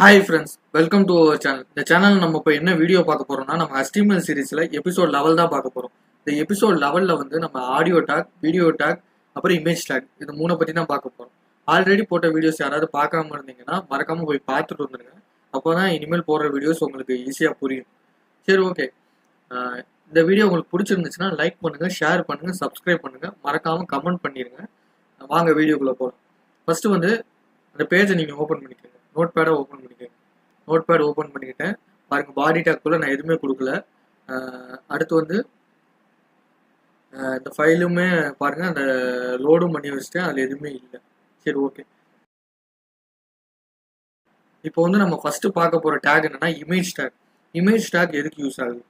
Hi friends, welcome to our channel. இந்த channel நம்ம இப்போ என்ன வீடியோ பார்க்க போறோம்னா, நம்ம HTML சீரிஸில் எபிசோட் 11 தான் பார்க்க போறோம். இந்த எபிசோட் 11ல் வந்து நம்ம ஆடியோ டேக், வீடியோ டேக், அப்புறம் இமேஜ் டேக் இது மூணை பற்றி தான் பார்க்க போறோம். ஆல்ரெடி போட்ட வீடியோஸ் யாராவது பார்க்காம இருந்தீங்கன்னா மறக்காம போய் பார்த்துட்டு வந்துடுங்க. அப்போ தான் இனிமேல் போடுற வீடியோஸ் உங்களுக்கு ஈஸியாக புரியும். சரி, ஓகே. இந்த வீடியோ உங்களுக்கு பிடிச்சிருந்துச்சுன்னா லைக் பண்ணுங்க, ஷேர் பண்ணுங்க, சப்ஸ்கிரைப் பண்ணுங்க, மறக்காம கமெண்ட் பண்ணிடுங்க. வாங்க வீடியோக்குள்ள போகலாம். ஃபர்ஸ்ட் வந்து அந்த பேஜை நீங்கள் ஓப்பன் பண்ணிக்கோங்க. நோட் பேடை ஓப்பன் பண்ணிக்கோங்க. நோட் பேட் ஓப்பன் பண்ணிக்கிட்டேன். பாருங்க, பாடி டேக்குள்ள நான் எதுவுமே கொடுக்கல. அடுத்து வந்து இந்த ஃபைலுமே பாருங்க, அந்த லோடும் பண்ணி வச்சுட்டேன், அதில் எதுவுமே இல்லை. சரி, ஓகே. இப்போ வந்து நம்ம ஃபர்ஸ்ட் பார்க்க போற டேக் என்னன்னா இமேஜ் டேக். இமேஜ் டேக் எதுக்கு யூஸ் ஆகுது?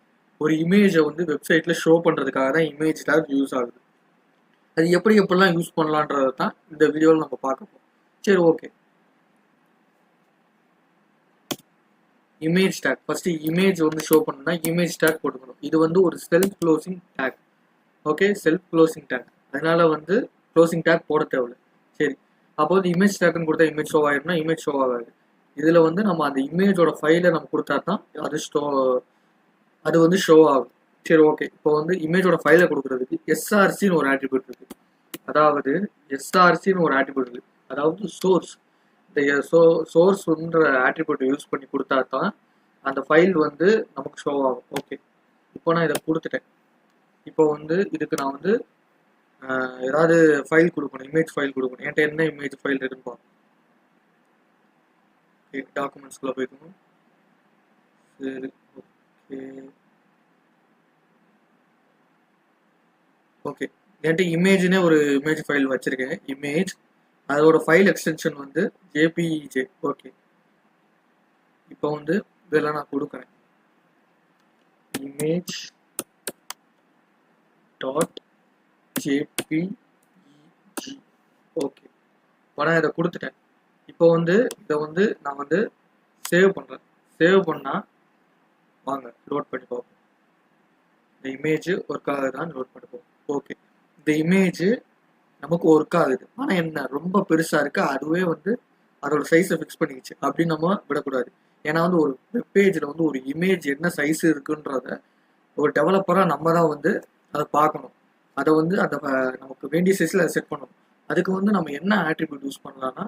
ஒரு இமேஜை வந்து வெப்சைட்ல ஷோ பண்றதுக்காக தான் இமேஜ் டேக் யூஸ் ஆகுது. அது எப்படிலாம் யூஸ் பண்ணலான்றதை தான் இந்த வீடியோவில் நம்ம பார்க்க போறோம். சரி, okay. Image take first image வந்து ஷோ பண்ணா இமேஜ் டேக் போட்டுக்கணும். இது வந்து ஒரு self closing take. Okay, self closing take. அதனால வந்து க்ளோசிங் டேக் போட தேவையில்லை. சரி, அப்போ வந்து இமேஜ் டேக்னு கொடுத்தா இமேஜ் ஷோ ஆயிரும்னா இமேஜ் ஷோ ஆகாது. இதுல வந்து நம்ம அந்த இமேஜோட ஃபைலை நம்ம கொடுத்தா தான் அது வந்து ஷோ ஆகும். சரி, ஓகே. இப்போ வந்து இமேஜோட ஃபைலை கொடுக்கறதுக்கு எஸ்ஆர்சின்னு ஒரு ஆட்ரிபியூட் இருக்கு. அதாவது எஸ்ஆர்சின்னு ஒரு ஆட்ரிபியூட் இருக்கு. அதாவது சோர்ஸ். இந்த சோர்ஸ்ன்ற ஆட்ரிபியூட் யூஸ் பண்ணி கொடுத்தா தான் அந்த ஃபைல் வந்து நமக்கு ஷோ ஆகும். ஓகே, இப்போ நான் இதை கொடுத்துட்டேன். இப்போ வந்து இதுக்கு நான் வந்து ஏதாவது ஃபைல் கொடுக்கணும், இமேஜ் ஃபைல் கொடுக்கணும். என்கிட்ட என்ன இமேஜ் ஃபைல் இருக்குன்னு பார்க்கணும். டாக்குமெண்ட்ஸ்குள்ள போய்க்கணும். சரி, ஓகே. ஓகே, என்கிட்ட இமேஜ்னே ஒரு இமேஜ் ஃபைல் வச்சிருக்கேன். இமேஜ், அதோட ஃபைல் எக்ஸ்டென்ஷன் வந்து ஜேபிஜே. ஓகே, இப்போ வந்து இதெல்லாம் நான் கொடுக்குறேன். Image dot JPEG. ஓகே, இப்போ நான் இதை கொடுத்துட்டேன். இப்போ வந்து இதை வந்து நான் வந்து சேவ் பண்ணுறேன். சேவ் பண்ணால் வாங்க லோட் பண்ணி பார்ப்போம். இந்த இமேஜ் ஒர்க் ஆகுதான்னு லோட் பண்ணி பார்ப்போம். ஓகே, இந்த இமேஜ் நமக்கு ஒர்க் ஆகுது. ஆனால் என்ன, ரொம்ப பெருசாக இருக்கு. அதுவே வந்து அதோட சைஸை ஃபிக்ஸ் பண்ணிக்கிச்சு அப்படின்னு நம்ம விடக்கூடாது. ஏன்னா வந்து ஒரு வெப்பேஜில் வந்து ஒரு இமேஜ் என்ன சைஸ் இருக்குன்றத ஒரு டெவலப்பராக நம்ம தான் வந்து அதை பார்க்கணும். அதை வந்து அந்த நமக்கு வேண்டிய சைஸில் அதை செட் பண்ணணும். அதுக்கு வந்து நம்ம என்ன ஆட்ரிபியூட் யூஸ் பண்ணலாம்னா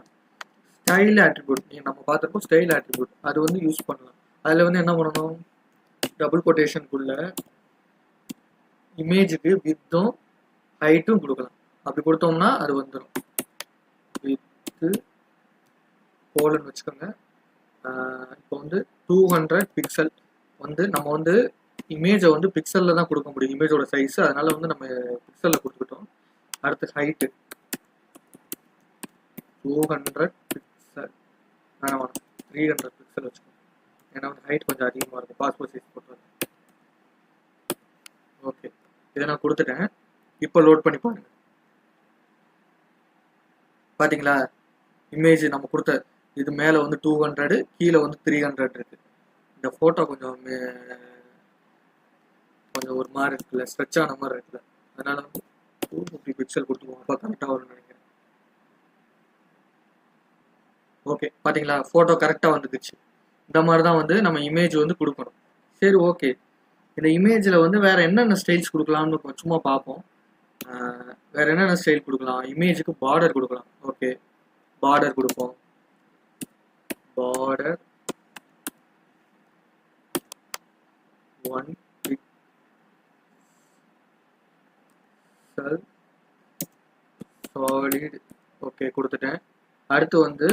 ஸ்டைல் ஆட்ரிபியூட். நீங்கள் நம்ம பார்த்துருப்போம் ஸ்டைல் ஆட்ரிபியூட். அது வந்து யூஸ் பண்ணலாம். அதில் வந்து என்ன பண்ணணும், டபுள் கொட்டேஷனுக்குள்ள இமேஜுக்கு வித்தும் ஹைட்டும் கொடுக்கலாம். அப்படி கொடுத்தோம்னா அது வந்துடும். வித்து கோலன் வச்சுக்கோங்க. இப்போ வந்து 200 பிக்சல் வந்து நம்ம வந்து இமேஜை வந்து பிக்சலில் தான் கொடுக்க முடியும், இமேஜோட சைஸ். அதனால வந்து நம்ம பிக்சலில் கொடுத்துக்கிட்டோம். அடுத்து ஹைட்டு 200 பிக்சல் வேணாம், 300 பிக்சல் வச்சுக்கோங்க. ஏன்னா வந்து ஹைட் கொஞ்சம் அதிகமாக இருக்கும். பாஸ்போர்ட் சைஸ் போட்டு. ஓகே, இதை நான் கொடுத்துட்டேன். இப்போ லோட் பண்ணி பாருங்க. பார்த்தீங்களா, இமேஜ் நம்ம கொடுத்த இது மேலே வந்து 200, கீழே வந்து 300 இருக்கு. இந்த ஃபோட்டோ கொஞ்சம் ஒரு மாதிரி இருக்குல்ல, ஸ்ட்ரெச் ஆன மாதிரி இருக்குல்ல. அதனால வந்து 250 பிக்சல் கொடுத்துக்குவோம். அப்போ கரெக்டாக வரும்னு நினைக்கிறேன். ஓகே, பார்த்தீங்களா, ஃபோட்டோ கரெக்டாக வந்துக்குச்சு. இந்த மாதிரி தான் வந்து நம்ம இமேஜ் வந்து கொடுக்கணும். சரி, ஓகே. இந்த இமேஜில் வந்து வேற என்னென்ன ஸ்டைல்ஸ் கொடுக்கலாம்னு சும்மா பார்ப்போம். வேற என்னென்ன ஸ்டைல் கொடுக்கலாம்? இமேஜுக்கு பார்டர் கொடுக்கலாம். ஓகே, பார்டர் கொடுப்போம். Border 1 pixel solid. ஓகே, கொடுத்துட்டேன். அடுத்து வந்து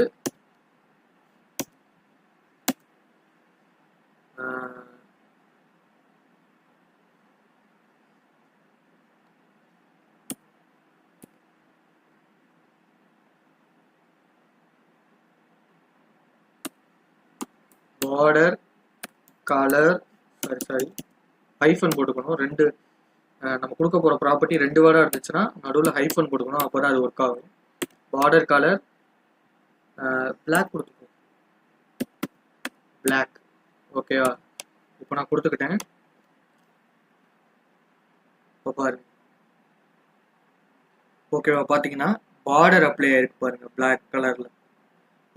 பார்டர் கலர் ஹைஃபன் போட்டுக்கணும். ரெண்டு நம்ம கொடுக்க போகிற ப்ராப்பர்ட்டி 2 வேர்டாக இருந்துச்சுன்னா நடுவில் ஹைஃபன் போட்டுக்கணும். அப்போ தான் அது ஒர்க் ஆகும். பார்டர் கலர் பிளாக் கொடுத்துக்கணும். பிளாக். ஓகேவா, இப்போ நான் கொடுத்துக்கிட்டேன். இப்போ பாருங்க. ஓகேவா, பார்த்தீங்கன்னா பார்டர் அப்ளை ஆயிருக்கு பாருங்க, பிளாக் கலரில்.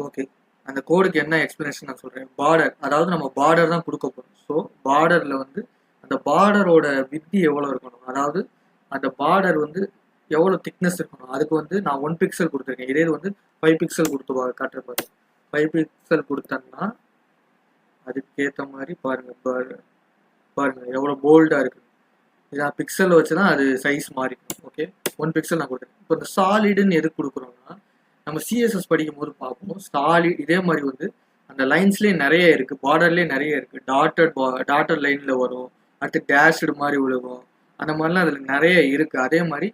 ஓகே, அந்த கோடுக்கு என்ன எக்ஸ்பிளனேஷன் நான் சொல்றேன். பார்டர், அதாவது நம்ம பார்டர் தான் கொடுக்க போறோம். ஸோ பார்டர்ல வந்து அந்த பார்டரோட வித்தி எவ்வளோ இருக்கணும், அதாவது அந்த பார்டர் வந்து எவ்வளோ திக்னஸ் இருக்கணும், அதுக்கு வந்து நான் 1 பிக்சல் கொடுத்துருக்கேன். இதே வந்து 5 பிக்சல் கொடுத்து காட்டுற பாருங்க. 5 பிக்சல் கொடுத்தேன்னா அதுக்கேற்ற மாதிரி பாருங்க பாருங்க எவ்வளோ போல்டா இருக்கு. இதான் பிக்சல் வச்சுதான் அது சைஸ் மாறிக்கும். ஓகே, 1 பிக்சல் நான் கொடுக்குறேன். இப்போ இந்த சாலிடுன்னு எதுக்கு கொடுக்குறோம்னா, நம்ம சிஎஸ்எஸ் படிக்கும் போது பார்ப்போம். சாலிட் இதே மாதிரி வந்து அந்த லைன்ஸ்லேயே நிறைய இருக்கு, பார்டர்லேயே நிறைய இருக்கு. டாட்டட் லைன்ல வரும், அடுத்து டேஷ்டு மாதிரி விழுகும், அந்த மாதிரிலாம் அதில் நிறைய இருக்கு. அதே மாதிரி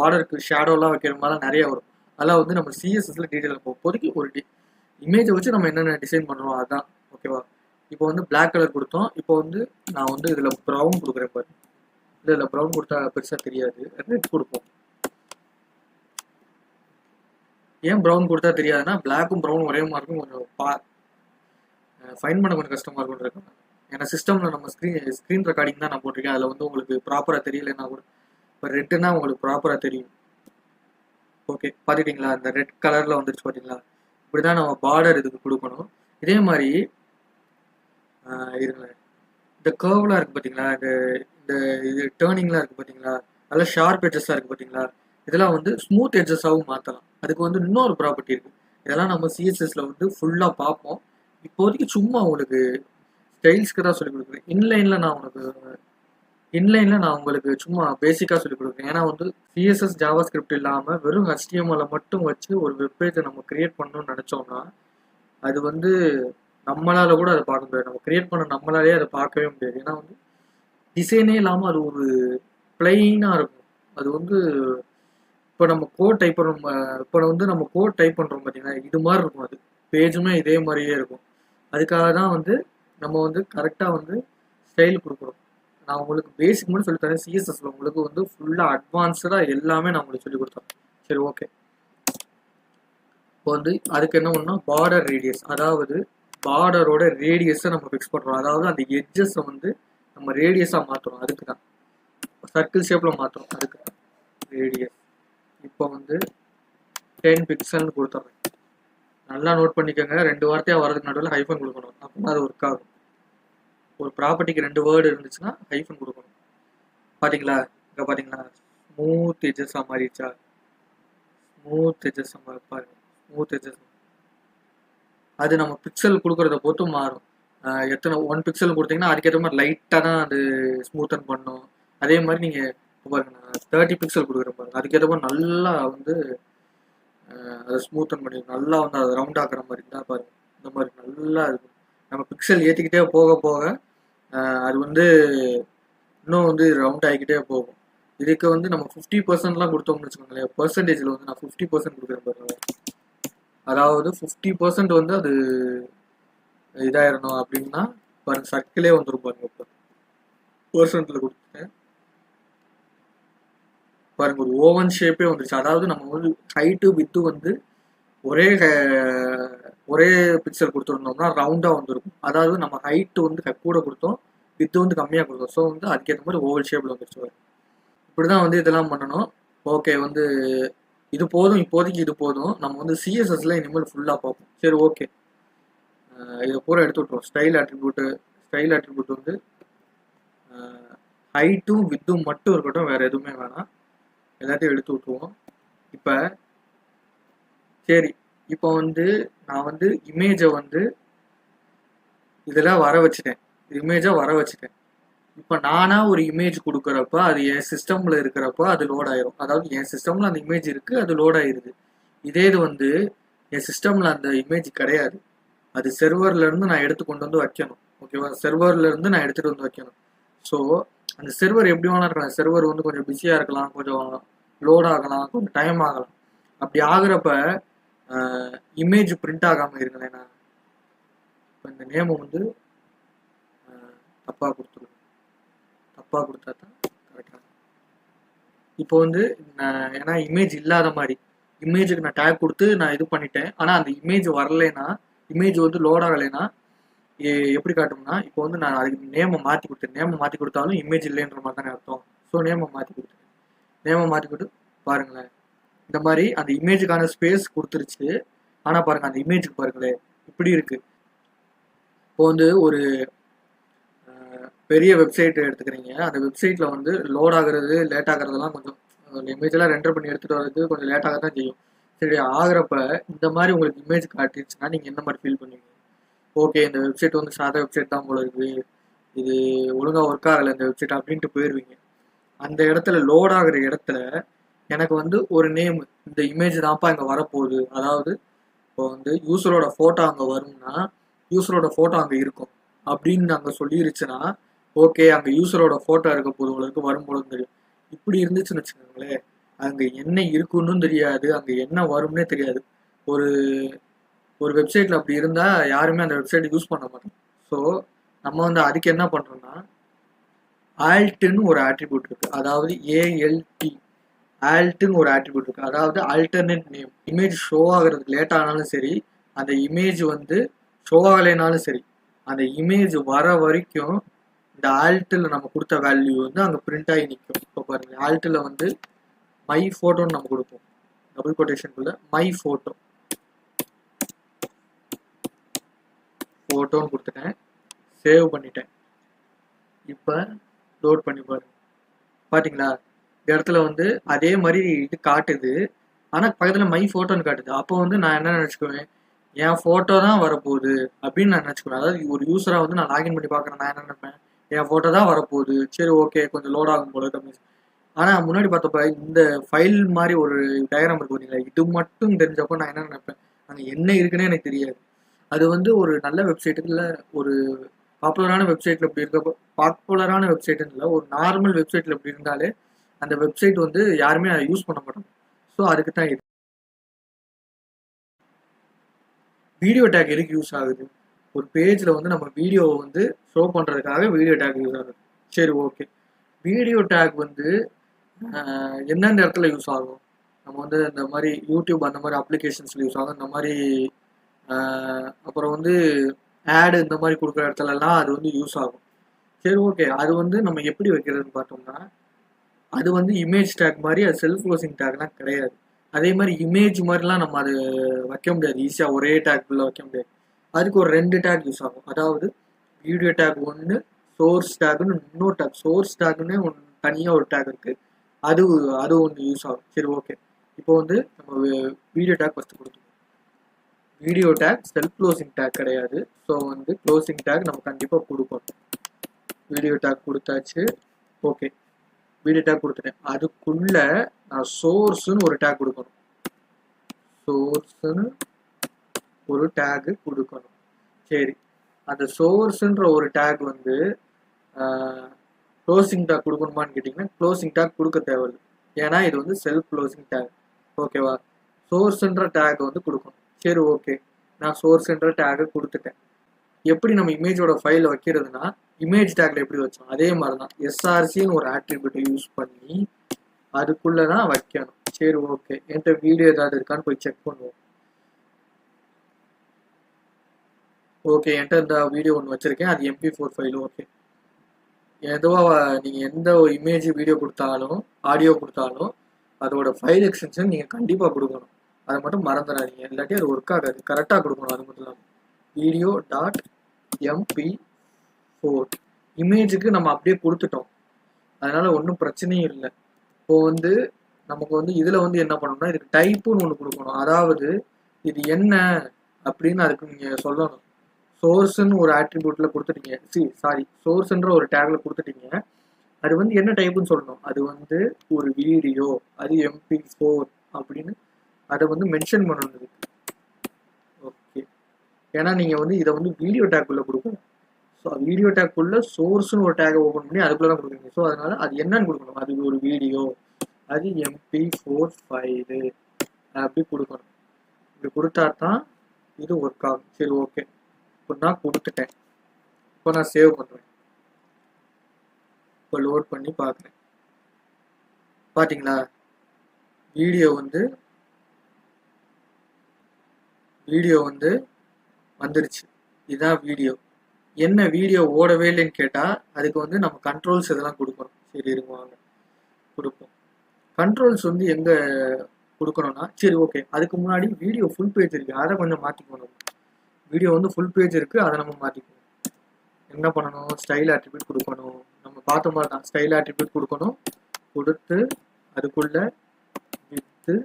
பார்டருக்கு ஷேடோலாம் வைக்கிற மாதிரிலாம் நிறைய வரும். அதெல்லாம் வந்து நம்ம சிஎஸ்எஸ்ல டீட்டெயிலாக போகும். இப்போதைக்கு ஒரு இமேஜை வச்சு நம்ம என்னென்ன டிசைன் பண்ணுறோம் அதுதான். ஓகேவா? இப்போ வந்து பிளாக் கலர் கொடுத்தோம். இப்போ வந்து நான் வந்து இதில் ப்ரௌன் கொடுக்குறேன் பாரு. இதில் ப்ரௌன் கொடுத்தா பெருசாக தெரியாது, ரெட் கொடுப்போம். ஏன் ப்ரௌன் கொடுத்தா தெரியாதுன்னா, பிளாக்கும் ப்ரௌன் ஒரே மாதிரி இருக்கும், கொஞ்சம் ஃபைன் பண்ண கொஞ்சம் கஷ்டமாக இருக்கும்னு. ஏன்னா சிஸ்டமில் நம்ம ஸ்க்ரீன் ரெக்கார்டிங் தான் நான் போட்டிருக்கேன். அதில் வந்து உங்களுக்கு ப்ராப்பராக தெரியலன்னா கூட இப்போ ரெட்டுன்னா உங்களுக்கு ப்ராப்பராக தெரியும். ஓகே, பார்த்துக்கிட்டிங்களா? அந்த ரெட் கலரில் வந்துருச்சு பார்த்தீங்களா? இப்படி தான் நம்ம பார்டர் இதுக்கு கொடுக்கணும். இதே மாதிரி இருங்களேன், இந்த கர்வ்லாம் இருக்குது பார்த்தீங்களா, இந்த இது டேர்னிங்லாம் இருக்குது பார்த்தீங்களா, அதெல்லாம் ஷார்ப் எட்ஜஸாக இருக்குது பார்த்தீங்களா, இதெல்லாம் வந்து ஸ்மூத் எட்ஜஸாகவும் மாற்றலாம். அதுக்கு வந்து இன்னொரு ப்ராப்பர்ட்டி இருக்குது. இதெல்லாம் நம்ம சிஎஸ்எஸ்ல வந்து ஃபுல்லாக பார்ப்போம். இப்போதைக்கு சும்மா உங்களுக்கு ஸ்டைல்ஸ்க்கு தான் சொல்லிக் கொடுக்குறேன். இன்லைனில் நான் உங்களுக்கு சும்மா பேசிக்காக சொல்லிக் கொடுக்குறேன். ஏன்னா வந்து சிஎஸ்எஸ் ஜாவா ஸ்கிரிப்ட் இல்லாமல் வெறும் HTML மட்டும் வச்சு ஒரு வெப்பேஜை நம்ம கிரியேட் பண்ணணும்னு நினச்சோம்னா அது வந்து நம்மளால கூட அதை பார்க்க முடியாது. நம்ம கிரியேட் பண்ண நம்மளாலே அதை பார்க்கவே முடியாது. ஏன்னா வந்து டிசைனே இல்லாமல் அது ஒரு பிளெயினாக இருக்கும். அது வந்து இப்போ நம்ம கோட் டைப் பண்ணுறோம், இப்போ வந்து நம்ம கோட் டைப் பண்ணுறோம் பார்த்தீங்கன்னா இது மாதிரி இருக்கும். அது பேஜுமே இதே மாதிரியே இருக்கும். அதுக்காக தான் வந்து நம்ம வந்து கரெக்டாக வந்து ஸ்டைல் கொடுக்குறோம். நான் உங்களுக்கு பேசிக் மட்டும் சொல்லித்தரேன். சிஎஸ்எஸ்ல உங்களுக்கு வந்து ஃபுல்லாக அட்வான்ஸ்டாக எல்லாமே நான் உங்களுக்கு சொல்லி கொடுத்தேன். சரி, ஓகே. இப்போ வந்து அதுக்கு என்ன பண்ணால் பார்டர் ரேடியஸ், அதாவது பார்டரோட ரேடியஸை நம்ம ஃபிக்ஸ் பண்ணுறோம். அதாவது அந்த எட்ஜஸை வந்து நம்ம ரேடியஸாக மாற்றுறோம். அதுக்கு தான் சர்க்கிள் ஷேப்பில் மாற்றுறோம். அதுக்கு தான் ரேடியஸ். இப்போ வந்து 10 பிக்சல்னு கொடுத்துட்றேன். நல்லா நோட் பண்ணிக்கோங்க. 2 வார்த்தையாக வரதுக்கு நடுவில் ஹைஃபன் கொடுக்கணும். அப்படின்னா அது ஒர்க் ஆகும். ஒரு ப்ராப்பர்ட்டிக்கு 2 வேர்டு இருந்துச்சுன்னா ஹைஃபன் கொடுக்கணும். பார்த்தீங்களா? இங்கே பார்த்தீங்களா? ஸ்மூத் எட்ஜஸாக மாறிடுச்சா? ஸ்மூத் எட்ஜஸாக பாருங்க. ஸ்மூத் எட்ஜஸ் அது நம்ம பிக்சல் கொடுக்குறத பொறுத்து மாறும். எத்தனை 1 பிக்சல் கொடுத்தீங்கன்னா அதுக்கேற்ற மாதிரி லைட்டாக தான் அது ஸ்மூத்தன் பண்ணும். அதே மாதிரி நீங்கள் இப்போ பாருங்க, நான் 30 பிக்சல் கொடுக்குறேன் பாருங்க, அதுக்கேற்ற மாதிரி நல்லா வந்து அதை ஸ்மூத்தன் பண்ணி நல்லா வந்து அதை ரவுண்ட் ஆக்குற மாதிரி தான் பாருங்க. இந்த மாதிரி நல்லா இருக்கும். நம்ம பிக்சல் ஏற்றிக்கிட்டே போக போக அது வந்து இன்னும் வந்து ரவுண்ட் ஆகிக்கிட்டே போகும். இதுக்கு வந்து நம்ம 50% கொடுத்தோம்னு வச்சுக்கோங்களேன். பெர்சன்டேஜில் வந்து நான் 50% கொடுக்குறேன் பாருங்க. அதாவது 50% வந்து அது இதாயிடணும் அப்படின்னா பாருங்க, சர்க்கிளே வந்துடும் பாருங்க. இப்போ பெர்சன்ட்ல கொடுத்துட்டேன் பாருங்க, ஒரு ஓவன் ஷேப்பே வந்துருச்சு. அதாவது நம்ம வந்து ஹைட்டு வித்து வந்து ஒரே பிக்சல் கொடுத்துருந்தோம்னா ரவுண்டாக வந்துருக்கும். அதாவது நம்ம ஹைட்டு வந்து கூட கொடுத்தோம், வித்து வந்து கம்மியாக கொடுத்தோம். ஸோ வந்து அதுக்கேற்ற மாதிரி ஓவல் ஷேப்பில் வந்துருச்சு. இப்படி தான் வந்து இதெல்லாம் பண்ணணும். ஓகே, வந்து இது போதும், இப்போதைக்கு இது போதும். நம்ம வந்து சிஎஸ்எஸ்ல இனிமேல் ஃபுல்லாக பார்ப்போம். சரி, ஓகே. இதை பூரா எடுத்து விட்டுருவோம். ஸ்டைல் அட்ரிபியூட் வந்து ஹைட்டும் வித்தும் மட்டும் இருக்கட்டும், வேற எதுவுமே வேணாம். எல்லாத்தையும் எடுத்து விட்டுருவோம். இப்போ சரி, இப்போ வந்து நான் வந்து இமேஜை வந்து இதெல்லாம் வர வச்சுட்டேன். இப்போ நானா ஒரு இமேஜ் கொடுக்குறப்ப அது என் சிஸ்டம்ல இருக்கிறப்ப அது லோட் ஆயிரும். அதாவது என் சிஸ்டம்ல அந்த இமேஜ் இருக்கு, அது லோட் ஆயிருது. இதே இது வந்து என் சிஸ்டம்ல அந்த இமேஜ் கிடையாது, அது செர்வர்ல இருந்து நான் எடுத்து கொண்டு வந்து வைக்கணும். ஓகேவா? செர்வர்ல இருந்து நான் எடுத்துட்டு வந்து வைக்கணும். ஸோ அந்த செர்வர் எப்படி வேணா இருக்கலாம். செர்வர் வந்து கொஞ்சம் பிஸியா இருக்கலாம், கொஞ்சம் லோட் ஆகலாம், கொஞ்சம் டைம் ஆகலாம். அப்படி ஆகுறப்ப இமேஜ் பிரிண்ட் ஆகாம இருங்களேன்னா, இப்போ இந்த நேம் வந்து தப்பா கொடுத்துருக்கோம். தப்பா கொடுத்தா தான் கரெக்டாக. இப்போ வந்து ஏன்னா இமேஜ் இல்லாத மாதிரி இமேஜுக்கு நான் டேக் கொடுத்து நான் இது பண்ணிட்டேன். ஆனால் அந்த இமேஜ் வரலைன்னா, இமேஜ் வந்து லோட் ஆகலைன்னா எப்படி காட்டும்னா, இப்போ வந்து நான் அதுக்கு நேமை மாற்றி கொடுத்தேன். நேமை மாற்றி கொடுத்தாலும் இமேஜ் இல்லைன்ற மாதிரி தானே அர்த்தம். ஸோ நேமை மாற்றி கொடுத்து பாருங்களேன், இந்த மாதிரி அந்த இமேஜுக்கான ஸ்பேஸ் கொடுத்துருச்சு. ஆனால் பாருங்க அந்த இமேஜுக்கு பாருங்களேன் இப்படி இருக்கு. இப்போ வந்து ஒரு பெரிய வெப்சைட் எடுத்துக்கிறீங்க, அந்த வெப்சைட்டில் வந்து லோட் ஆகுறது லேட் ஆகுறதெல்லாம் கொஞ்சம் இமேஜெல்லாம் ரெண்டர் பண்ணி எடுத்துகிட்டு வரதுக்கு கொஞ்சம் லேட்டாக தான் செய்யும். சரி ஆகிறப்ப இந்த மாதிரி உங்களுக்கு இமேஜ் காட்டிடுச்சுன்னா நீங்கள் என்ன மாதிரி ஃபீல் பண்ணுவீங்க? ஓகே இந்த வெப்சைட் வந்து சாதா வெப்சைட் தான் போல இருக்குது, இது ஒழுங்காக ஒர்க் ஆகலை இந்த வெப்சைட் அப்படின்ட்டு போயிடுவீங்க. அந்த இடத்துல லோட் ஆகிற இடத்துல எனக்கு வந்து ஒரு நேம், இந்த இமேஜ் தான்ப்பா இங்கே வரப்போகுது, அதாவது இப்போ வந்து யூஸரோட ஃபோட்டோ அங்கே வரும்னா யூஸரோட ஃபோட்டோ அங்கே இருக்கும் அப்படின்னு அங்கே சொல்லிருச்சுன்னா ஓகே அங்கே யூஸரோட ஃபோட்டோ இருக்க போது உங்களுக்கு வரும்போது தெரியும். இப்படி இருந்துச்சுன்னு வச்சுக்கோங்களேன், அங்கே என்ன இருக்குன்னு தெரியாது, அங்கே என்ன வரும்னே தெரியாது. ஒரு ஒரு வெப்சைட்டில் அப்படி இருந்தால் யாருமே அந்த வெப்சைட்டை யூஸ் பண்ண மாட்டோம். ஸோ நம்ம வந்து அதுக்கு என்ன பண்ணுறோம்னா ஆல்ட்டுன்னு ஒரு ஆட்ரிபியூட் இருக்குது, அதாவது ALT ஆல்ட்டுன்னு ஒரு ஆட்ரிபியூட் இருக்குது, அதாவது ஆல்டர்னேட் நேம். இமேஜ் ஷோ ஆகிறதுக்கு லேட் ஆனாலும் சரி, அந்த இமேஜ் வந்து ஷோ ஆகலைனாலும் சரி, அந்த இமேஜ் வர வரைக்கும் இந்த ஆல்ட்டில் நம்ம கொடுத்த வேல்யூ வந்து அங்கே பிரிண்ட் ஆகி நிற்கும். இப்போ பாருங்க ஆல்ட்டில் வந்து மை ஃபோட்டோன்னு நம்ம கொடுப்போம், டபுள் கொட்டேஷனுக்குள்ள மை ஃபோட்டோன்னு கொடுத்துட்டேன், சேவ் பண்ணிட்டேன். இப்போ லோட் பண்ணி பாருங்க, பார்த்தீங்களா இந்த இடத்துல வந்து அதே மாதிரி இது காட்டுது, ஆனால் பக்கத்தில் மை ஃபோட்டோன்னு காட்டுது. அப்போ வந்து நான் என்ன நினச்சிக்குவேன், என் ஃபோட்டோ தான் வரப்போகுது அப்படின்னு நான் நினச்சிக்குவேன். அதாவது ஒரு யூஸராக வந்து நான் லாகின் பண்ணி பார்க்குறேன், நான் என்ன நினைப்பேன், என் ஃபோட்டோ தான் வரப்போகுது, சரி ஓகே கொஞ்சம் லோட் ஆகும் போல அப்படின்னு. ஆனால் முன்னாடி பார்த்தப்ப இந்த ஃபைல் மாதிரி ஒரு டயக்ராம் இருக்கு பார்த்தீங்களா, இது மட்டும் தெரிஞ்சப்போ நான் என்ன நினைப்பேன், அங்கே என்ன இருக்குன்னே எனக்கு தெரியாது. அது வந்து ஒரு நல்ல வெப்சைட்டுக்குள்ள ஒரு பாப்புலரான வெப்சைட்டில் இப்படி இருக்கப்போ, பாப்புலரான வெப்சைட்டுன்னு இல்லை, ஒரு நார்மல் வெப்சைட்டில் இப்படி இருந்தாலே அந்த வெப்சைட் வந்து யாருமே அதை யூஸ் பண்ண மாட்டாங்க. ஸோ அதுக்கு தான் இது. வீடியோ டேக் எதுக்கு யூஸ் ஆகுது? ஒரு பேஜில் வந்து நம்ம வீடியோவை வந்து ஷோ பண்ணுறதுக்காக வீடியோ டேக் யூஸ் ஆகுது. சரி ஓகே, வீடியோ டேக் வந்து எந்தெந்த இடத்துல யூஸ் ஆகும்? நம்ம வந்து இந்த மாதிரி யூடியூப் அந்த மாதிரி அப்ளிகேஷன்ஸில் யூஸ் ஆகும், இந்த மாதிரி அப்புறம் வந்து ஆடு இந்த மாதிரி கொடுக்குற இடத்துலலாம் அது வந்து யூஸ் ஆகும். சரி ஓகே, அது வந்து நம்ம எப்படி வைக்கிறதுன்னு பார்த்தோம்னா, அது வந்து இமேஜ் டேக் மாதிரி, அது செல்ஃப் க்ளோசிங் டேக்லாம் கிடையாது. அதே மாதிரி இமேஜ் மாதிரிலாம் நம்ம அது வைக்க முடியாது, ஈஸியாக ஒரே டேக்குள்ளே வைக்க முடியாது. அதுக்கு ஒரு 2 டேக் யூஸ் ஆகும், அதாவது வீடியோ டேக் ஒன்று, சோர்ஸ் டேக்னு இன்னொரு டேக். சோர்ஸ் டேக்னே ஒன்று தனியாக ஒரு டேக் இருக்குது, அது ஒன்று யூஸ் ஆகும். சரி ஓகே, இப்போ வந்து நம்ம வீடியோ டேக் ஃபஸ்ட்டு கொடுத்துருவோம். Video take self closing take கிடையாது. ஸோ வந்து க்ளோசிங் டேக் நம்ம கண்டிப்பாக கொடுக்கணும். வீடியோ டேக் கொடுத்தாச்சு. ஓகே, வீடியோ டேக் கொடுத்துட்டேன். அதுக்குள்ள நான் சோர்ஸ்ன்னு ஒரு டேக் கொடுக்கணும், சோர்ஸ்ன்னு ஒரு டேக் கொடுக்கணும். சரி, அந்த சோர்ஸ்ன்ற ஒரு டேக் வந்து க்ளோசிங் டேக் கொடுக்கணுமான்னு கேட்டிங்கன்னா க்ளோசிங் டேக் கொடுக்க தேவையில்லை, ஏன்னா இது வந்து செல்ஃப் க்ளோசிங் டேக். ஓகேவா, சோர்ஸ்ன்ற டேக் வந்து கொடுக்கணும். சரி ஓகே, நான் சோர்ஸ்ன்ற டேக் கொடுத்துட்டேன். எப்படி நம்ம இமேஜோட ஃபைலை வைக்கிறதுனா, இமேஜ் டேக்ல எப்படி வச்சோம் அதே மாதிரி தான் SRCன்னு ஒரு ஆட்ரிபியூட்டை யூஸ் பண்ணி அதுக்குள்ள தான் வைக்கணும். சரி ஓகே, என்கிட்ட வீடியோ ஏதாவது இருக்கான்னு போய் செக் பண்ணுவோம். ஓகே, என்கிட்ட இந்த வீடியோ ஒன்று வச்சிருக்கேன், அது MP4 ஃபைல். ஓகே, எதுவாக நீங்கள் எந்த இமேஜ் வீடியோ கொடுத்தாலும் ஆடியோ கொடுத்தாலும் அதோட ஃபைல் எக்ஸ்டென்ஷன் நீங்கள் கண்டிப்பாக கொடுக்கணும், அதை மட்டும் மறந்துடாதீங்க, இல்லாட்டி அது ஒர்க் ஆகாது. கரெக்டாக கொடுக்கணும். அது மட்டும் இல்லாமல் video.mp4 இமேஜுக்கு நம்ம அப்படியே கொடுத்துட்டோம், அதனால ஒன்றும் பிரச்சனையும் இல்லை. இப்போ வந்து நமக்கு வந்து இதில் வந்து என்ன பண்ணணும்னா, இதுக்கு டைப்புன்னு ஒன்று கொடுக்கணும், அதாவது இது என்ன அப்படின்னு அதுக்கு நீங்கள் சொல்லணும். சோர்ஸ்ன்னு ஒரு ஆட்ரிபியூட்டில் கொடுத்துட்டீங்க, சோர்ஸ்ன்ற ஒரு டேக்ல கொடுத்துட்டீங்க, அது வந்து என்ன டைப்புன்னு சொல்லணும். அது வந்து ஒரு வீடியோ, அது MP4 அப்படின்னு அதை வந்து மென்ஷன் பண்ணணும். ஓகே, ஏன்னா நீங்கள் வந்து இதை வந்து வீடியோ டேக்குள்ளே கொடுக்கணும். ஸோ வீடியோ டேக்குள்ளே சோர்ஸ்னு ஒரு டேக்கை ஓப்பன் பண்ணி அதுக்குள்ளே தான் கொடுக்குறீங்க. ஸோ அதனால அது என்னன்னு கொடுக்கணும், அது ஒரு வீடியோ, அது MP4 ஃபைலு அப்படி கொடுக்கணும். இப்படி கொடுத்தா தான் இது ஒர்க் ஆகும். சரி ஓகே, இப்போ நான் கொடுத்துட்டேன். இப்போ நான் சேவ் பண்ணுறேன். இப்போ லோட் பண்ணி பார்க்குறேன். பார்த்தீங்களா, வீடியோ வந்து வந்துருச்சு. இதுதான் வீடியோ. என்ன வீடியோ ஓடவே இல்லைன்னு கேட்டால் அதுக்கு வந்து நம்ம கண்ட்ரோல்ஸ் இதெல்லாம் கொடுக்கணும். சரி இருங்க வாங்க கொடுப்போம். கண்ட்ரோல்ஸ் வந்து எங்கே கொடுக்கணும்னா சரி ஓகே, அதுக்கு முன்னாடி வீடியோ ஃபுல் பேஜ் இருக்குது, அதை கொஞ்சம் மாற்றிக்கணும். வீடியோ வந்து ஃபுல் பேஜ் இருக்குது, அதை நம்ம மாற்றிக்கணும். என்ன பண்ணணும், ஸ்டைல் ஆட்ரிபியூட் கொடுக்கணும். நம்ம பார்த்த மாதிரி தான் ஸ்டைல் ஆட்ரிபியூட் கொடுக்கணும். கொடுத்து அதுக்குள்ள with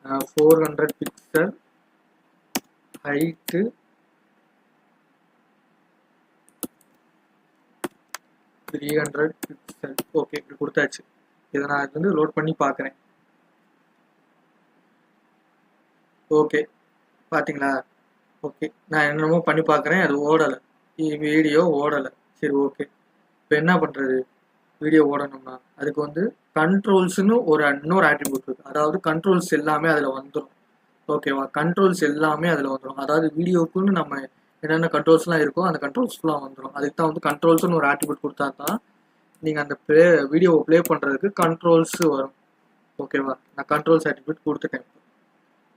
400 pixel, height 300 pixel. Okay, இப்படி கொடுத்தாச்சு. இதை நான் இது வந்து லோட் பண்ணி பார்க்குறேன். ஓகே, பார்த்தீங்களா? ஓகே, நான் என்னமோ பண்ணி பார்க்குறேன், அது ஓடலை, வீடியோ ஓடலை. சரி ஓகே, இப்போ என்ன பண்ணுறது? வீடியோ ஓடணும்னா அதுக்கு வந்து கண்ட்ரோல்ஸ்னு இன்னொரு ஆட்ரிபியூட் இருக்குது. அதாவது கண்ட்ரோல்ஸ் எல்லாமே அதில் வந்துடும். ஓகேவா? கண்ட்ரோல்ஸ் எல்லாமே அதில் வந்துடும். அதாவது வீடியோக்குன்னு நம்ம என்னென்ன கண்ட்ரோல்ஸ்லாம் இருக்கோ அந்த கண்ட்ரோல்ஸ் ஃபுல்லாக வந்துடும். அதுக்கு தான் வந்து கண்ட்ரோல்ஸ்னு ஒரு ஆட்ரிபியூட் கொடுத்தா தான் நீங்கள் அந்த வீடியோவை ப்ளே பண்ணுறதுக்கு கண்ட்ரோல்ஸ் வரும். ஓகேவா? நான் கண்ட்ரோல்ஸ் ஆட்ரிபியூட் கொடுத்துட்டேன்.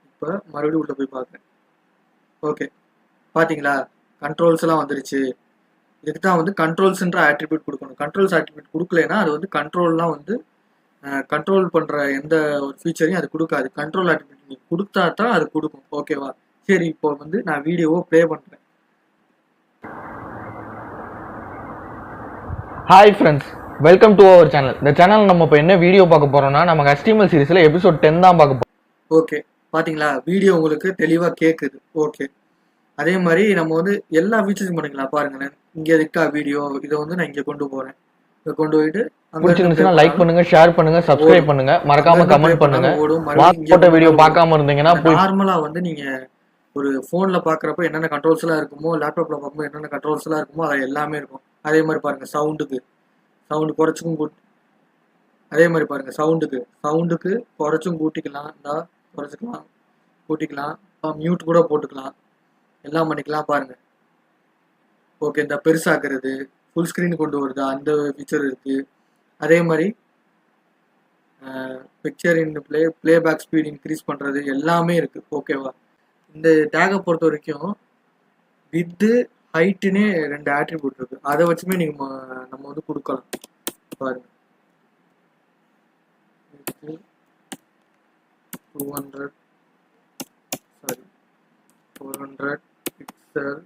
இப்போ மறுபடியும் உள்ள போய் பார்க்குறேன். ஓகே, பார்த்தீங்களா? கண்ட்ரோல்ஸ்லாம் வந்துருச்சு. இதுக்கு தான் வந்து கண்ட்ரோல்ஸ்ன்ற ஆட்ரிபியூட் கொடுக்கணும். கண்ட்ரோல்ஸ் ஆட்ரிபியூட் கொடுக்கலன்னா அது வந்து கண்ட்ரோல்லாம் வந்து கண்ட்ரோல் பண்ணுற எந்த ஒரு ஃபீச்சரையும் அது கொடுக்காது. கண்ட்ரோல் ஆட்ரிபியூட் நீ கொடுத்தா தான் அது கொடுக்கும். ஓகேவா? சரி, இப்போ வந்து நான் வீடியோவை ப்ளே பண்ணுறேன். Hi friends, welcome to our channel. இந்த சேனல் நம்ம இப்போ என்ன வீடியோ பார்க்க போகிறோம்னா, நம்ம HTML சீரிஸில் எபிசோட் 10 தான் பார்க்க போகிறோம். ஓகே, பார்த்தீங்களா? வீடியோ உங்களுக்கு தெளிவாக கேட்குது. ஓகே, அதே மாதிரி நம்ம வந்து எல்லா ஃபீச்சர்ஸும் பண்ணிக்கலாம். பாருங்களேன், இங்கே இருக்கா வீடியோ, இதை வந்து நான் இங்கே கொண்டு போகிறேன். இதை கொண்டு போயிட்டு பிடிச்சிருந்துச்சுன்னா லைக் பண்ணுங்க, ஷேர் பண்ணுங்க, சப்ஸ்கிரைப் பண்ணுங்க, மறக்காம கமெண்ட் பண்ணுங்க. போட்ட வீடியோ பார்க்காம இருந்தீங்கன்னா நார்மலாக வந்து நீங்கள் ஒரு ஃபோனில் பார்க்குறப்ப என்னென்ன கண்ட்ரோல்ஸ்லாம் இருக்குமோ, லேப்டாப்பில் பார்க்கும்போது என்னென்ன கண்ட்ரோல்ஸ்லாம் இருக்குமோ அது எல்லாமே இருக்கும். அதே மாதிரி பாருங்கள், சவுண்டு குறைச்சுக்கும் அதே மாதிரி பாருங்கள், சவுண்டுக்கு குறைச்சும் கூட்டிக்கலாம், குறைச்சிக்கலாம், கூட்டிக்கலாம், மியூட் கூட போட்டுக்கலாம், எல்லாம் பண்ணிக்கலாம். பாருங்கள். ஓகே, இந்த பெருசாக்குறது, ஃபுல் ஸ்க்ரீன் கொண்டு வருது, அந்த ஃபீச்சர் இருக்குது. அதே மாதிரி பிக்சர் இன் பிளேபேக் ஸ்பீட் இன்க்ரீஸ் பண்ணுறது எல்லாமே இருக்குது. ஓகேவா? இந்த டேகை பொறுத்த வரைக்கும் வித்து ஹைட்டுன்னே 2 ஆட்ரிபியூட் இருக்குது. அதை வச்சுமே நீங்கள் நம்ம வந்து கொடுக்கலாம். பாருங்கள், 400 பிக்சல்,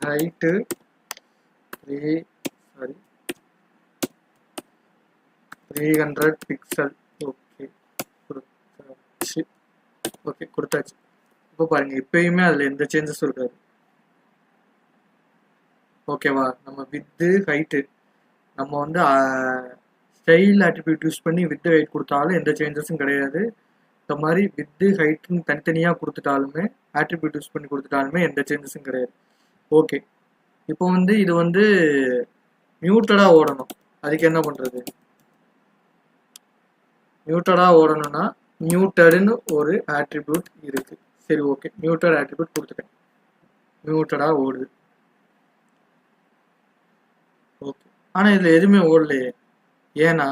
ஹைட்டு 300 பிக்சல். ஓகே, கொடுத்தாச்சு. இப்போ பாருங்க, இப்பயுமே அதில் எந்த சேஞ்சஸும் இருக்காது. ஓகேவா? நம்ம வித்து ஹைட்டு நம்ம வந்து ஸ்டைல் ஆட்ரிபியூட் யூஸ் பண்ணி வித்து ஹைட் கொடுத்தாலும் எந்த சேஞ்சஸும் கிடையாது. இந்த மாதிரி வித்து ஹைட்டுன்னு தனித்தனியாக கொடுத்துட்டாலுமே, ஆட்ரிபியூட் யூஸ் பண்ணி கொடுத்துட்டாலுமே எந்த சேஞ்சஸும் கிடையாது. ஓகே, இப்போ வந்து இது வந்து மியூட்டடாக ஓடணும். அதுக்கு என்ன பண்ணுறது? மியூட்டடாக ஓடணும்னா மியூட்டடுன்னு ஒரு ஆட்ரிபியூட் இருக்குது. சரி ஓகே, மியூட்டட் ஆட்ரிபியூட் கொடுத்துட்டேன். மியூட்டடாக ஓடுது. ஓகே, ஆனால் இதில் எதுவுமே ஓடலையே. ஏன்னா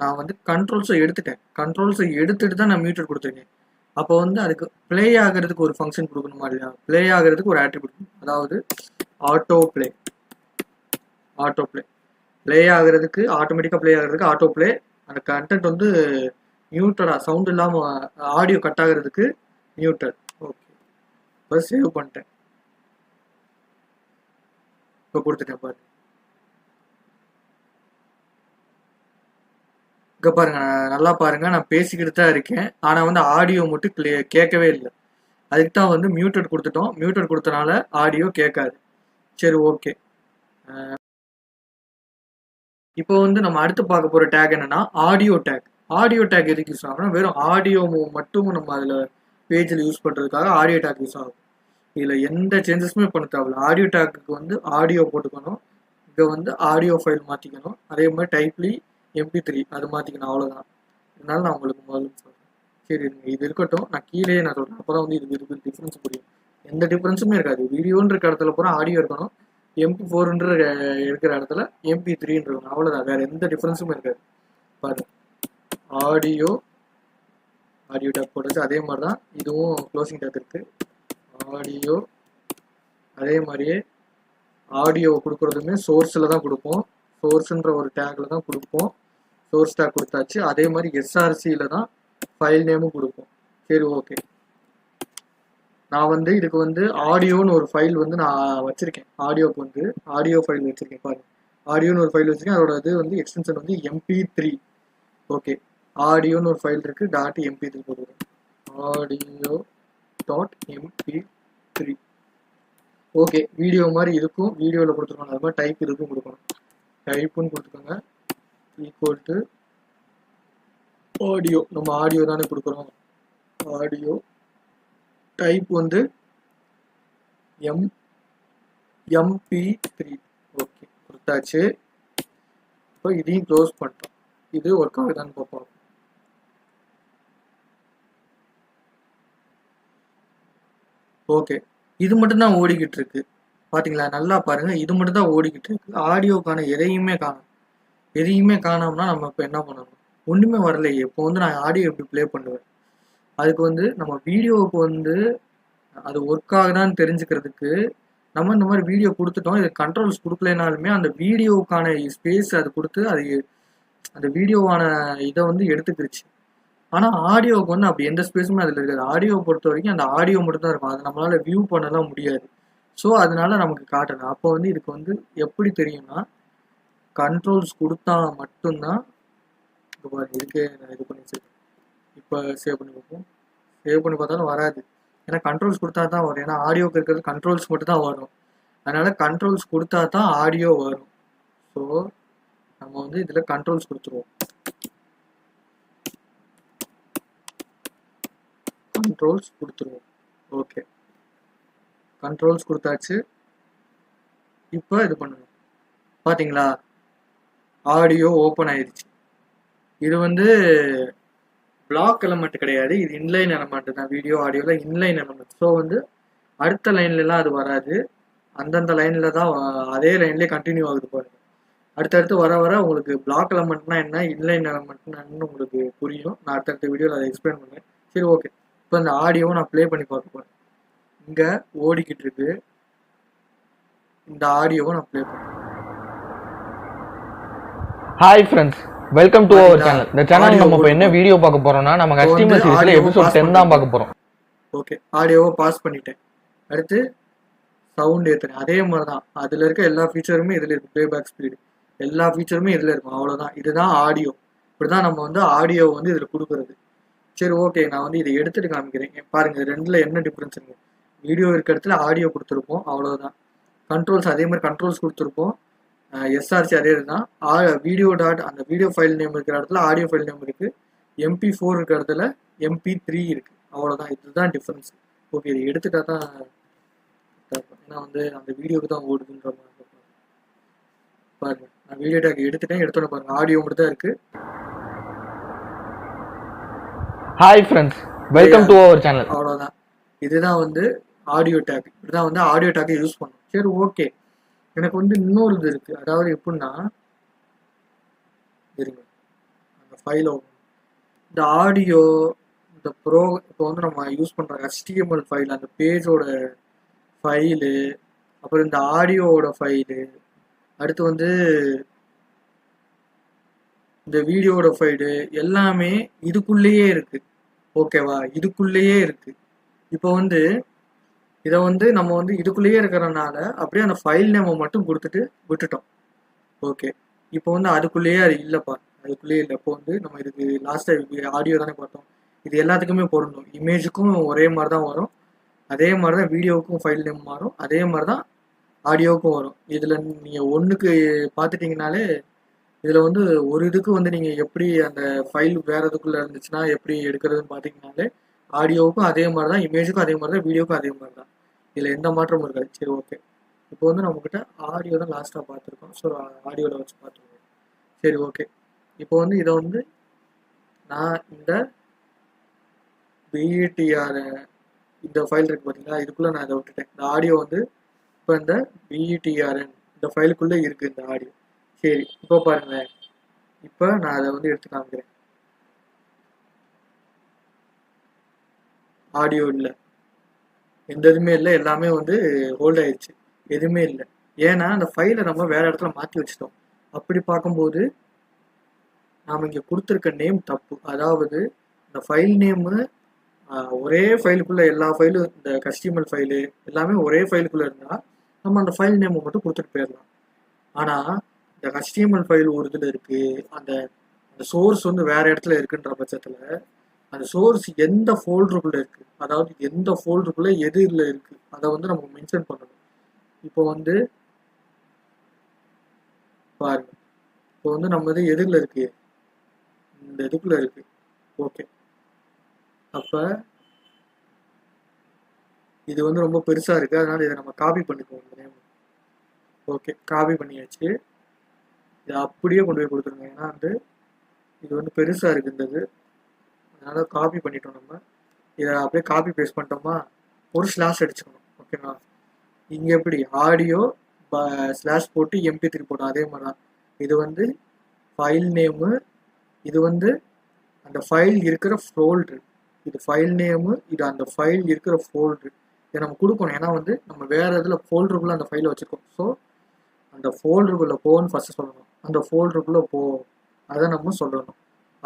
நான் வந்து கண்ட்ரோல்ஸை எடுத்துட்டு தான் நான் மியூட்டட் கொடுத்துருக்கேன். அப்போ வந்து அதுக்கு ப்ளே ஆகிறதுக்கு ஒரு ஃபங்க்ஷன் கொடுக்கணுமா இல்லையா? ப்ளே ஆகிறதுக்கு ஒரு ஆட்ரிபியூட், அதாவது ஆட்டோ ப்ளே ப்ளே ஆகிறதுக்கு, ஆட்டோமேட்டிக்காக ப்ளே ஆகிறதுக்கு ஆட்டோ ப்ளே. அந்த கண்டென்ட் வந்து மியூட்டடாக சவுண்ட் இல்லாமல் ஆடியோ கட் ஆகிறதுக்கு மியூட்டட். ஓகே, இப்போ சேவ் பண்ணிட்டேன். இப்போ கொடுத்துட்டேன். பாருங்க, இங்கே பாருங்க, நல்லா பாருங்க, நான் பேசிக்கிட்டு தான் இருக்கேன், ஆனால் வந்து ஆடியோ மட்டும் கேட்கவே இல்லை. அதுக்கு தான் வந்து மியூட்டட் கொடுத்துட்டோம். மியூட்டட் கொடுத்தனால ஆடியோ கேட்காது. சரி ஓகே, இப்போ வந்து நம்ம அடுத்து பார்க்க போகிற டேக் என்னன்னா ஆடியோ டேக் எதுக்கு யூஸ் ஆகும்னா, வெறும் ஆடியோ மட்டும் நம்ம அதில் பேஜில் யூஸ் பண்ணுறதுக்காக ஆடியோ டேக் யூஸ் ஆகும். இதில் எந்த சேஞ்சஸுமே பண்ண தேவையில்ல. ஆடியோ டேக்கு வந்து ஆடியோ போட்டுக்கணும், இங்கே வந்து ஆடியோ ஃபைல் மாற்றிக்கணும், அதே மாதிரி டைப்லி MP3 அது மாற்றிக்கணும், அவ்வளோதான். இதனால நான் உங்களுக்கு முதல்ல சொல்கிறேன். சரி, இது இருக்கட்டும், நான் கீழே நான் சொல்கிறேன், அப்போ தான் வந்து இதுக்கு டிஃப்ரென்ஸ் புரியும். எந்த டிஃப்ரென்ஸுமே இருக்காது. வீடியோன்ற இடத்துல பூரா ஆடியோ இருக்கணும், MP4 இருக்கிற இடத்துல MP3 இருக்கணும், அவ்வளோதான். வேறு எந்த டிஃப்ரென்ஸுமே இருக்காது. பாருங்க, ஆடியோ டேக் போட்டுச்சு. அதே மாதிரி தான் இதுவும் க்ளோசிங் டேக் இருக்குது. ஆடியோ அதே மாதிரியே ஆடியோ கொடுக்குறதுமே சோர்ஸில் தான் கொடுப்போம். சோர்ஸ்ன்ற ஒரு டேக்ல தான் கொடுப்போம். சோர்ஸ் டேக் கொடுத்தாச்சு. அதே மாதிரி எஸ்ஆர்சியில் தான் ஃபைல் நேமும் கொடுப்போம். சரி ஓகே. நான் வந்து இதுக்கு வந்து ஆடியோன்னு ஒரு ஃபைல் வந்து நான் வச்சிருக்கேன். ஆடியோக்கு வந்து ஆடியோ ஃபைல் வச்சிருக்கேன் பாருங்க. ஆடியோன்னு ஒரு ஃபைல் வச்சிருக்கேன். அதோட இது வந்து எக்ஸ்டென்ஷன் வந்து MP3. ஓகே, ஆடியோன்னு ஒரு ஃபைல் இருக்கு. .mp3 போடுறேன். audio.mp3. ஓகே, வீடியோ மாதிரி இருக்கும். வீடியோவில் கொடுத்துருக்கோம். அது மாதிரி டைப் இதுக்கும் கொடுக்கணும். டைப்புன்னு கொடுத்துக்கோங்க. Equal to audio. நம்ம ஆடியோ தானே கொடுக்குறோம். ஆடியோ டைப் வந்து MP3. ஓகே, கொடுத்தாச்சு. இப்போ இதையும் க்ளோஸ் பண்ணிட்டோம். இது ஒர்க் ஆகுதான்னு பார்ப்போம். ஓகே, இது மட்டும் தான் ஓடிக்கிட்டு இருக்கு. பாத்தீங்களா, நல்லா பாருங்க. இது மட்டும் தான் ஓடிக்கிட்டு இருக்கு. ஆடியோக்கான எதையுமே காணும். எதையுமே காணோம்னா நம்ம இப்போ என்ன பண்ணணும்? ஒண்ணுமே வரலையே. இப்போ வந்து நான் ஆடியோ எப்படி ப்ளே பண்ணுவேன்? அதுக்கு வந்து நம்ம வீடியோவுக்கு வந்து அது ஒர்க் ஆகுதான்னு தெரிஞ்சுக்கிறதுக்கு நம்ம இந்த மாதிரி வீடியோ கொடுத்துட்டோம். இது கண்ட்ரோல்ஸ் கொடுக்கலனாலுமே அந்த வீடியோவுக்கான ஸ்பேஸ் அது கொடுத்து அது அந்த வீடியோவான இதை வந்து எடுத்துக்கிருச்சு. ஆனால் ஆடியோவுக்கு வந்து அப்படி எந்த ஸ்பேஸுமே அதில் இருக்காது. ஆடியோ பொறுத்த வரைக்கும் அந்த ஆடியோ மட்டும் தான் இருக்கும். அதை நம்மளால வியூ பண்ணலாம் முடியாது. ஸோ அதனால நமக்கு காட்டணும். அப்போ வந்து இதுக்கு வந்து எப்படி தெரியும்னா, கண்ட்ரோல்ஸ் கொடுத்தா மட்டும்தான் இதுக்கு நான் இது பண்ணி வச்சிருக்கேன். இப்போ சேவ் பண்ணி பார்ப்போம். சேவ் பண்ணி பார்த்தாலும் வராது. ஏன்னா கண்ட்ரோல்ஸ் கொடுத்தா தான் வரும். ஏன்னா ஆடியோக்கு இருக்கிறது கண்ட்ரோல்ஸ் மட்டும் தான் வரும். அதனால கண்ட்ரோல்ஸ் கொடுத்தா தான் ஆடியோ வரும். ஸோ நம்ம வந்து இதில் கண்ட்ரோல்ஸ் கொடுத்துருவோம். கண்ட்ரோல்ஸ் கொடுத்துருவோம். ஓகே, கண்ட்ரோல்ஸ் கொடுத்தாச்சு. இப்போ இது பண்ணணும். பார்த்தீங்களா, ஆடியோ ஓப்பன் ஆயிடுச்சு. இது வந்து பிளாக் எலமெண்ட் கிடையாது. இது இன்லைன் எலமெண்ட் தான். வீடியோ ஆடியோவில் இன்லைன் எலமெண்ட். ஸோ வந்து அடுத்த லைன்லலாம் அது வராது. அந்தந்த லைனில் தான் அதே லைன்லேயே கண்டினியூ ஆகுது பாருங்க. அடுத்தடுத்து வர வர உங்களுக்கு பிளாக் எலமெண்ட்னா என்ன, இன்லைன் எலமெண்ட்னா என்னன்னு உங்களுக்கு புரியும். நான் அடுத்தடுத்த வீடியோவில் அதை எக்ஸ்பிளைன் பண்ணுறேன். சரி ஓகே. இப்போ இந்த ஆடியோவை நான் ப்ளே பண்ணி பார்க்க போகிறேன். இங்கே ஓடிக்கிட்டு இருக்கு. இந்த ஆடியோவை நான் ப்ளே பண்ணுறேன். Hi friends, welcome to our channel. இந்த சேனல் நம்ம இப்போ என்ன வீடியோ பார்க்க போறோம்னா, நம்ம HTML சீரிஸ்ல எபிசோட் 10 தான் பார்க்க போறோம். ஓகே, ஆடியோவை பாஸ் பண்ணிட்டேன். அடுத்து சவுண்ட் ஏற்றுறேன். அதே மாதிரி தான் அதில் இருக்க எல்லா ஃபீச்சருமே இதில் இருக்கும். ப்ளேபேக் ஸ்பீடு எல்லா ஃபீச்சருமே இதில் இருக்கும். அவ்வளோதான். இதுதான் ஆடியோ. இப்படி தான் நம்ம வந்து ஆடியோ வந்து இதில் கொடுக்குறது. சரி ஓகே, நான் வந்து இதை எடுத்துகிட்டு காமிக்கிறேன். பாருங்கள், ரெண்டில் என்ன டிஃப்ரென்ஸ் இருக்குது. வீடியோ இருக்க இடத்துல ஆடியோ கொடுத்துருப்போம். அவ்வளோதான். கண்ட்ரோல்ஸ் அதே மாதிரி கண்ட்ரோல்ஸ் கொடுத்துருப்போம். எஸ்ஆர்சி அதே தான். வீடியோ டாட் அந்த வீடியோ ஃபைல் நேம் இருக்கிற இடத்துல ஆடியோ ஃபைல் நேம் இருக்குது. MP4 இருக்கிற இடத்துல MP3 இருக்குது. அவ்வளோதான். இதுதான் டிஃப்ரென்ஸ். ஓகே, இதை எடுத்துட்டா தான் ஏன்னா வந்து அந்த வீடியோக்கு தான் ஓடுதுன்ற மாதிரி பாருங்க. நான் வீடியோ டேக் எடுத்துட்டேன். எடுத்தோன்னு பாருங்க, ஆடியோ மட்டும் தான் இருக்கு. Hi friends, welcome to our channel. அவ்வளோதான். இதுதான் வந்து ஆடியோ டேக். இதுதான் வந்து ஆடியோ டேக்கை யூஸ் பண்ணும். சரி ஓகே, எனக்கு வந்து இன்னொரு இது இருக்கு. அதாவது எப்படின்னா, இருங்க அந்த ஃபைலை இந்த ஆடியோ இந்த இப்போ வந்து நம்ம யூஸ் பண்ணுற HTML ஃபைல், அந்த பேஜோட ஃபைலு, அப்புறம் இந்த ஆடியோவோட ஃபைலு, அடுத்து வந்து இந்த வீடியோட ஃபைலு எல்லாமே இதுக்குள்ளேயே இருக்கு. ஓகேவா, இதுக்குள்ளேயே இருக்கு. இப்போ வந்து இதை வந்து நம்ம வந்து இதுக்குள்ளேயே இருக்கிறனால அப்படியே அந்த ஃபைல் நேமை மட்டும் கொடுத்துட்டு விட்டுட்டோம். ஓகே, இப்போ வந்து அதுக்குள்ளேயே அது இல்லைப்பா. அதுக்குள்ளேயே இல்லை. இப்போ வந்து நம்ம இதுக்கு லாஸ்ட்டாக ஆடியோ தானே பார்த்தோம். இது எல்லாத்துக்குமே பொருந்தும். இமேஜுக்கும் ஒரே மாதிரி தான் வரும். அதே மாதிரி தான் வீடியோவுக்கும் ஃபைல் நேம் மாறும். அதே மாதிரி தான் ஆடியோவுக்கும் வரும். இதில் நீங்கள் ஒன்றுக்கு பார்த்துட்டிங்கனாலே இதில் வந்து ஒரு இதுக்கு வந்து நீங்கள் எப்படி அந்த ஃபைல் வேறு இதுக்குள்ளே இருந்துச்சுன்னா எப்படி எடுக்கிறதுன்னு பார்த்தீங்கனாலே ஆடியோவுக்கும் அதே மாதிரி தான், இமேஜுக்கும் அதே மாதிரி தான், வீடியோவுக்கும் அதே மாதிரி தான். இதில் எந்த மாற்றமும் இருக்காது. சரி ஓகே, இப்போ வந்து நம்மக்கிட்ட ஆடியோ தான் லாஸ்ட்டாக பார்த்துருக்கோம். ஸோ ஆடியோவில் வச்சு பார்த்துருக்கோம். சரி ஓகே, இப்போ வந்து இதை வந்து நான் இந்த BETR இந்த ஃபைல் இருக்குது பார்த்தீங்களா, இதுக்குள்ளே நான் இதை விட்டுட்டேன். இந்த ஆடியோ வந்து இப்போ இந்த BETRN இந்த ஃபைலுக்குள்ளே இருக்குது இந்த ஆடியோ. சரி, இப்போ பாருங்களேன். இப்போ நான் அதை வந்து எடுத்து காமிக்கிறேன். ஆடியோ இல்லை, எந்த இதுவுமே இல்லை. எல்லாமே வந்து ஹோல்ட் ஆயிடுச்சு. எதுவுமே இல்லை. ஏன்னா அந்த ஃபைலை நம்ம வேறு இடத்துல மாற்றி வச்சுட்டோம். அப்படி பார்க்கும்போது நாம் இங்கே கொடுத்துருக்க நேம் தப்பு. அதாவது இந்த ஃபைல் நேமு ஒரே ஃபைலுக்குள்ளே எல்லா ஃபைலும், இந்த HTML ஃபைலு எல்லாமே ஒரே ஃபைலுக்குள்ளே இருந்தால் நம்ம அந்த ஃபைல் நேமை மட்டும் கொடுத்துட்டு போயிடலாம். ஆனால் இந்த HTML ஃபைல் ஒரு இதில் இருக்குது, அந்த சோர்ஸ் வந்து வேறு இடத்துல இருக்குன்ற பட்சத்தில் அந்த சோர்ஸ் எந்த ஃபோல்டருக்குள்ளே இருக்குது, அதாவது எந்த ஃபோல்டருக்குள்ளே எது இல்லை இருக்குது அதை வந்து நம்ம மென்ஷன் பண்ணணும். இப்போ வந்து பாருங்க, இப்போ வந்து நம்ம இது எதுல இருக்குது, இந்த இதுக்குள்ளே இருக்குது. ஓகே, அப்போ இது வந்து ரொம்ப பெருசாக இருக்குது, அதனால் இதை நம்ம காப்பி பண்ணிக்குவோம். ஓகே, காப்பி பண்ணியாச்சு. இதை அப்படியே கொண்டு போய் கொடுத்துருங்க. ஏன்னா வந்து இது வந்து பெருசாக இருக்குது அதனால் காப்பி பண்ணிட்டோம். நம்ம இதை அப்படியே காப்பி பேஸ்ட் பண்ணிட்டோமா, ஒரு ஸ்லாஷ் அடிச்சுக்கணும். ஓகேங்களா, இங்கே எப்படி ஆடியோ ஸ்லாஷ் போட்டு MP3 போட்டோம், அதே மாதிரி தான் இது வந்து ஃபைல் நேமு, இது வந்து அந்த ஃபைல் இருக்கிற ஃபோல்டரு, இது ஃபைல் நேமு, இது அந்த ஃபைல் இருக்கிற ஃபோல்டரு. இதை நம்ம கொடுக்கணும். ஏன்னா வந்து நம்ம வேறு இதில் ஃபோல்டருக்குள்ளே அந்த ஃபைலை வச்சுருக்கோம். ஸோ அந்த ஃபோல்டருக்குள்ளே போன்னு ஃபஸ்ட்டு சொல்லணும். அந்த ஃபோல்டருக்குள்ளே போ, அதை நம்ம சொல்லணும்.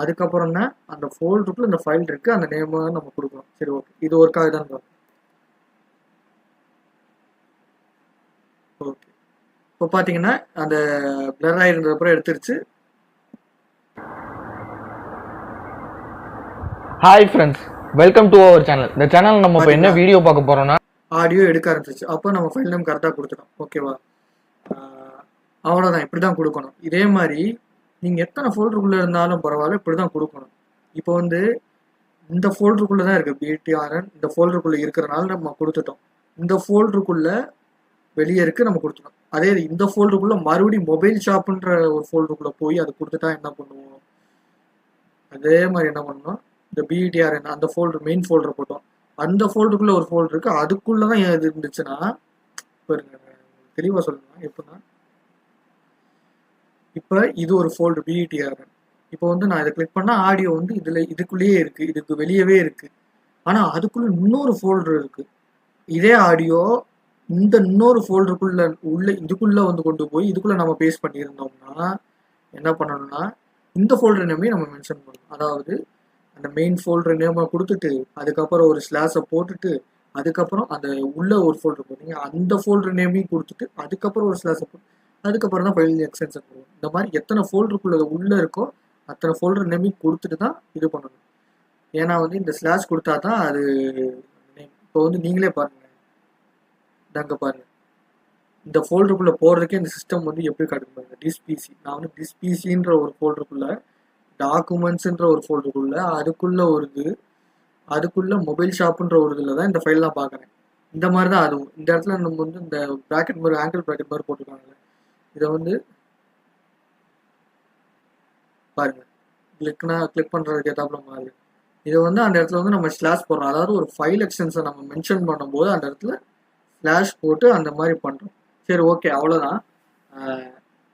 அதுக்கப்புறம் தான் அந்த ஃபோல்டருக்குள்ளே இந்த ஃபைல் இருக்குது, அந்த நேமை நம்ம கொடுக்கணும். சரி, ஓகே, இது ஒர்க்காக தான் பார்க்கணும். ஓகே, இப்போ பார்த்தீங்கன்னா அந்த பிளர் ஆகிருந்ததுக்கப்புறம் எடுத்துருச்சு. Hi friends, welcome to our channel. இந்த சேனல் நம்ம இப்போ என்ன வீடியோ பார்க்க போறோம்னா ஆடியோ எடுக்க ஆரம்பிச்சிச்சு. அப்போ நம்ம ஃபைல் நேம் கரெக்டாக கொடுத்துட்டோம். ஓகேவா, அவ்வளோதான், இப்படி தான் கொடுக்கணும். இதே மாதிரி நீங்கள் எத்தனை ஃபோல்டருக்குள்ளே இருந்தாலும் பரவாயில்ல, இப்படி தான் கொடுக்கணும். இப்போ வந்து இந்த ஃபோல்டருக்குள்ளே தான் இருக்குது BTRN, இந்த ஃபோல்டருக்குள்ளே இருக்கிறனால நம்ம கொடுத்துட்டோம். இந்த ஃபோல்டருக்குள்ளே வெளியே இருக்குது, நம்ம கொடுத்துட்டோம். அதே இந்த ஃபோல்டருக்குள்ளே மறுபடியும் மொபைல் ஷாப்புன்ற ஒரு ஃபோல்டருக்குள்ளே போய் அதை கொடுத்துட்டா என்ன பண்ணுவோம், அதே மாதிரி என்ன பண்ணணும், இந்த BTRN அந்த ஃபோல்டர் மெயின் ஃபோல்டரை போட்டோம். அந்த ஃபோல்டருக்குள்ளே ஒரு ஃபோல்டர் இருக்குது, அதுக்குள்ளே தான் எது இருந்துச்சுன்னா, பாருங்க தெளிவாக சொல்லணும். எப்படின்னா, இப்போ இது ஒரு ஃபோல்டர் BTRN. இப்போ வந்து நான் இதை கிளிக் பண்ணால் ஆடியோ வந்து இதுக்குள்ளேயே இருக்குது, இதுக்கு வெளியவே இருக்குது. ஆனால் அதுக்குள்ளே இன்னொரு ஃபோல்டர் இருக்குது. இதே ஆடியோ இந்த இன்னொரு ஃபோல்டருக்குள்ளே இதுக்குள்ளே வந்து கொண்டு போய் இதுக்குள்ளே நம்ம பேஸ்ட் பண்ணியிருந்தோம்னா என்ன பண்ணணும்னா, இந்த ஃபோல்டர் நேமையும் நம்ம மென்ஷன் பண்ணணும். அதாவது அந்த மெயின் ஃபோல்டர் நேமை கொடுத்துட்டு அதுக்கப்புறம் ஒரு ஸ்லாஷை போட்டுட்டு அதுக்கப்புறம் அந்த உள்ள ஒரு ஃபோல்டர் போட்டீங்க, அந்த ஃபோல்டர் நேமையும் கொடுத்துட்டு அதுக்கப்புறம் ஒரு ஸ்லாஷை போட்டு அதுக்கப்புறம் தான் ஃபைல் எக்ஸ்டென்ஷன் பண்ணுவோம். இந்த மாதிரி எத்தனை ஃபோல்டருக்குள்ள உள்ளே இருக்கோ அத்தனை ஃபோல்டர் நேமையும் கொடுத்துட்டு தான் இது பண்ணணும். ஏன்னா வந்து இந்த ஸ்லாஷ் கொடுத்தா தான் அது நேம். இப்போ வந்து நீங்களே பாருங்கள், இதாங்க பாருங்கள், இந்த ஃபோல்டருக்குள்ளே போகிறதுக்கே இந்த சிஸ்டம் வந்து எப்படி காட்டுது பாருங்க. டிஸ்பிசி, நான் வந்து டிஸ்பிசின்ற ஒரு ஃபோல்டருக்குள்ளே, டாக்குமெண்ட்ஸுன்ற ஒரு ஃபோல்டருக்குள்ளே, அதுக்குள்ளே ஒரு இது, அதுக்குள்ளே மொபைல் ஷாப்புன்ற ஒரு இதில் தான் இந்த ஃபைல்லாம் பார்க்குறேன். இந்த மாதிரி தான் அதுவும். இந்த இடத்துல நம்ம வந்து இந்த ப்ராக்கெட் மாதிரி ஆங்கிள் ப்ராக்கெட் மாதிரி போட்டுருக்காங்க. இதை வந்து பாருங்கள், கிளிக் பண்ணுறதுக்கு ஏதாப்புல மாதிரி இதை வந்து அந்த இடத்துல வந்து நம்ம ஸ்லாஷ் போடுறோம். அதாவது ஒரு ஃபைல் எக்ஸ்டென்ஷன் நம்ம மென்ஷன் பண்ணும்போது அந்த இடத்துல ஸ்லாஷ் போட்டு அந்த மாதிரி பண்ணுறோம். சரி, ஓகே, அவ்வளோதான்.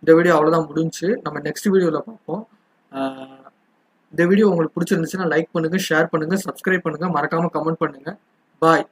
இந்த வீடியோ அவ்வளோதான் முடிஞ்சு. நம்ம நெக்ஸ்ட் வீடியோவில் பார்ப்போம். இந்த வீடியோ உங்களுக்கு பிடிச்சிருந்துச்சுன்னா லைக் பண்ணுங்கள், ஷேர் பண்ணுங்கள், சப்ஸ்கிரைப் பண்ணுங்கள், மறக்காமல் கமெண்ட் பண்ணுங்கள். பாய்.